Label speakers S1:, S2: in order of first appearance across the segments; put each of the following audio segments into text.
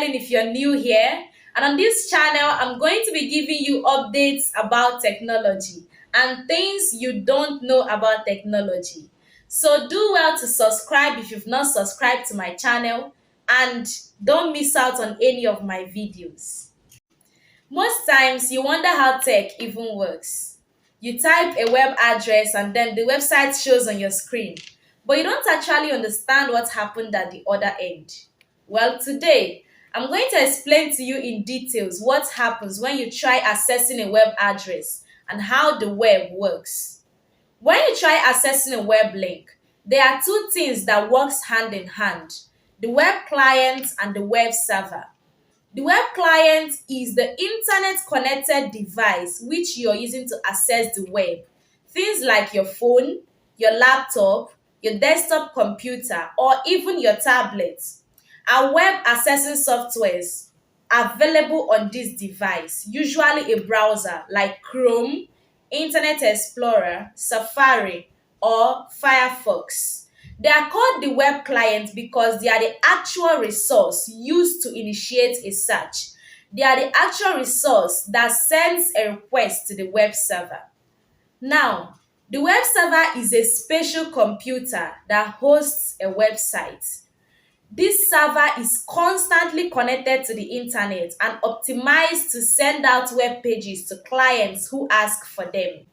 S1: Helen if you're new here. And on this channel, I'm going to be giving you updates about technology and things you don't know about technology. So do well to subscribe if you've not subscribed to my channel and don't miss out on any of my videos. Most times you wonder how tech even works. You type a web address and then the website shows on your screen, but you don't actually understand what happened at the other end. Well, today I'm going to explain to you in details what happens when you try accessing a web address and how the web works. When you try accessing a web link, there are two things that works hand in hand: the web client and the web server. The web client is the internet connected device which you're using to access the web. Things like your phone, your laptop, your desktop computer, or even your tablet are web accessing softwares available on this device, usually a browser like Chrome, Internet Explorer, Safari, or Firefox. They are called the web client because they are the actual resource used to initiate a search. They are the actual resource that sends a request to the web server. Now, the web server is a special computer that hosts a website. This server is constantly connected to the internet and optimized to send out web pages to clients who ask for them.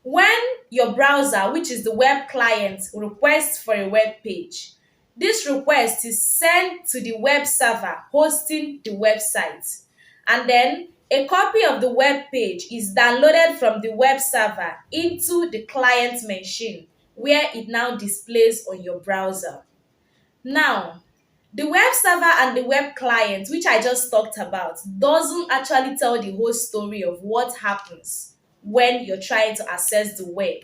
S1: When your browser, which is the web client, requests for a web page, this request is sent to the web server hosting the website. And then a copy of the web page is downloaded from the web server into the client machine, where it now displays on your browser. Now, the web server and the web client, which I just talked about, doesn't actually tell the whole story of what happens when you're trying to access the web.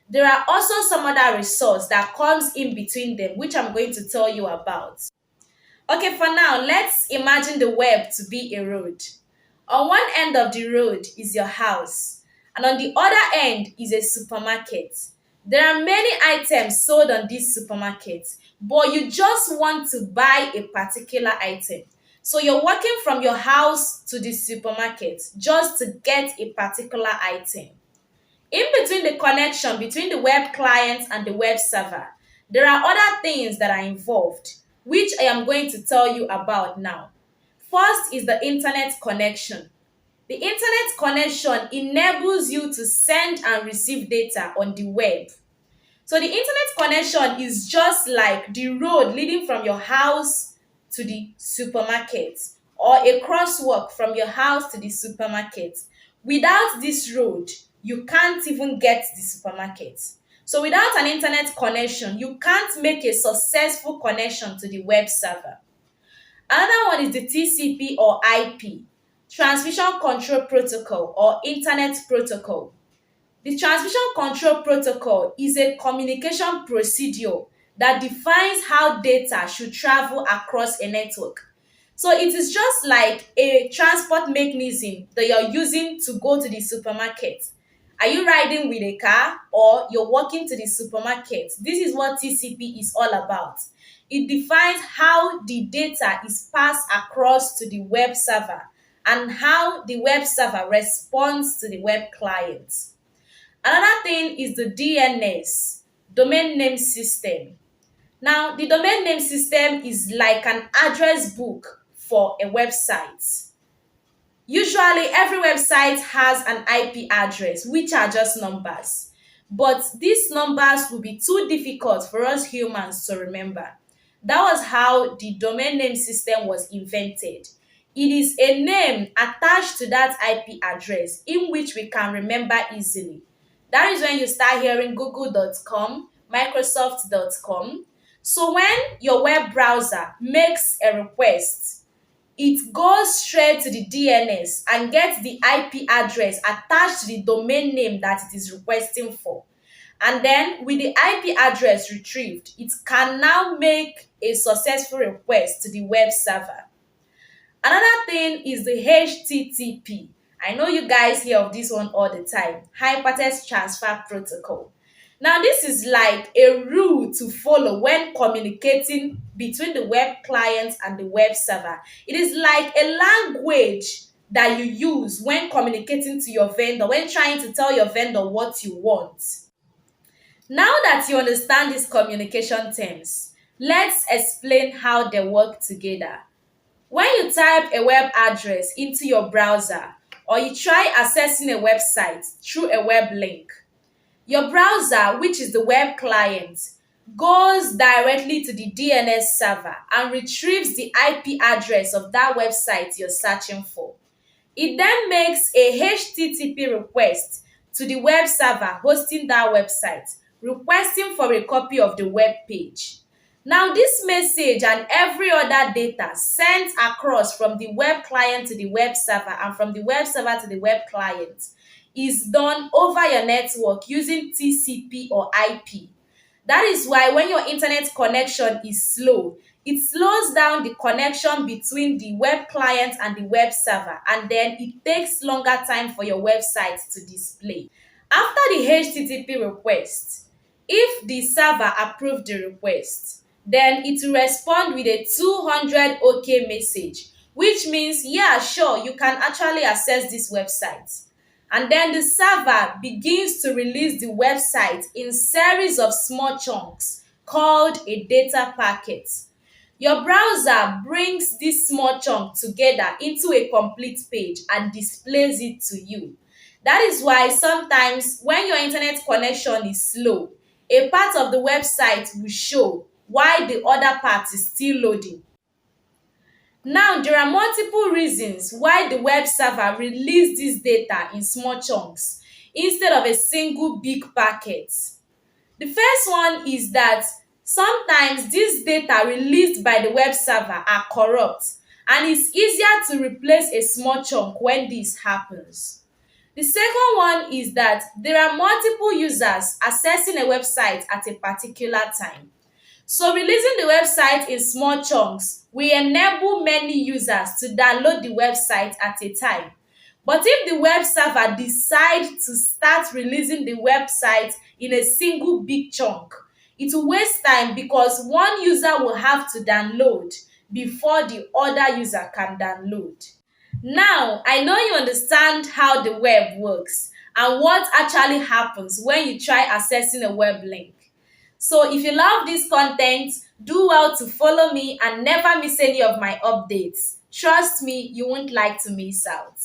S1: There are also some other resource that comes in between them, which I'm going to tell you about. Okay, for now, let's imagine the web to be a road. On one end of the road is your house, and on the other end is a supermarket. There are many items sold on this supermarket, but you just want to buy a particular item. So you're walking from your house to the supermarket just to get a particular item. In between the connection between the web client and the web server, there are other things that are involved, which I am going to tell you about now. First is the internet connection. The internet connection enables you to send and receive data on the web. So the internet connection is just like the road leading from your house to the supermarket, or a crosswalk from your house to the supermarket. Without this road, you can't even get to the supermarket. So without an internet connection, you can't make a successful connection to the web server. Another one is the TCP or IP, Transmission Control Protocol or Internet Protocol. The Transmission Control Protocol is a communication procedure that defines how data should travel across a network. So it is just like a transport mechanism that you're using to go to the supermarket. Are you riding with a car or you're walking to the supermarket? This is what TCP is all about. It defines how the data is passed across to the web server and how the web server responds to the web client. Another thing is the DNS, domain name system. Now, the domain name system is like an address book for a website. Usually, every website has an IP address, which are just numbers. But these numbers will be too difficult for us humans to remember. That was how the domain name system was invented. It is a name attached to that IP address in which we can remember easily. That is when you start hearing google.com, microsoft.com. So when your web browser makes a request, it goes straight to the DNS and gets the IP address attached to the domain name that it is requesting for. And then with the IP address retrieved, it can now make a successful request to the web server. Another thing is the HTTP. I know you guys hear of this one all the time, Hypertext Transfer Protocol. Now, this is like a rule to follow when communicating between the web client and the web server. It is like a language that you use when communicating to your vendor, when trying to tell your vendor what you want. Now that you understand these communication terms, let's explain how they work together. When you type a web address into your browser or you try accessing a website through a web link, your browser, which is the web client, goes directly to the DNS server and retrieves the IP address of that website you're searching for. It then makes a HTTP request to the web server hosting that website, requesting for a copy of the web page. Now, this message and every other data sent across from the web client to the web server and from the web server to the web client is done over your network using TCP or IP. That is why when your internet connection is slow, it slows down the connection between the web client and the web server, and then it takes longer time for your website to display. After the HTTP request, if the server approved the request, then it will respond with a 200 OK message, which means, yeah, sure, you can actually access this website. And then the server begins to release the website in series of small chunks called a data packet. Your browser brings this small chunk together into a complete page and displays it to you. That is why sometimes when your internet connection is slow, a part of the website will show while the other part is still loading. Now, there are multiple reasons why the web server released this data in small chunks instead of a single big packet. The first one is that sometimes this data released by the web server are corrupt, and it's easier to replace a small chunk when this happens. The second one is that there are multiple users accessing a website at a particular time. So releasing the website in small chunks will enable many users to download the website at a time. But if the web server decides to start releasing the website in a single big chunk, it will waste time because one user will have to download before the other user can download. Now, I know you understand how the web works and what actually happens when you try accessing a web link. So if you love this content, do well to follow me and never miss any of my updates. Trust me, you won't like to miss out.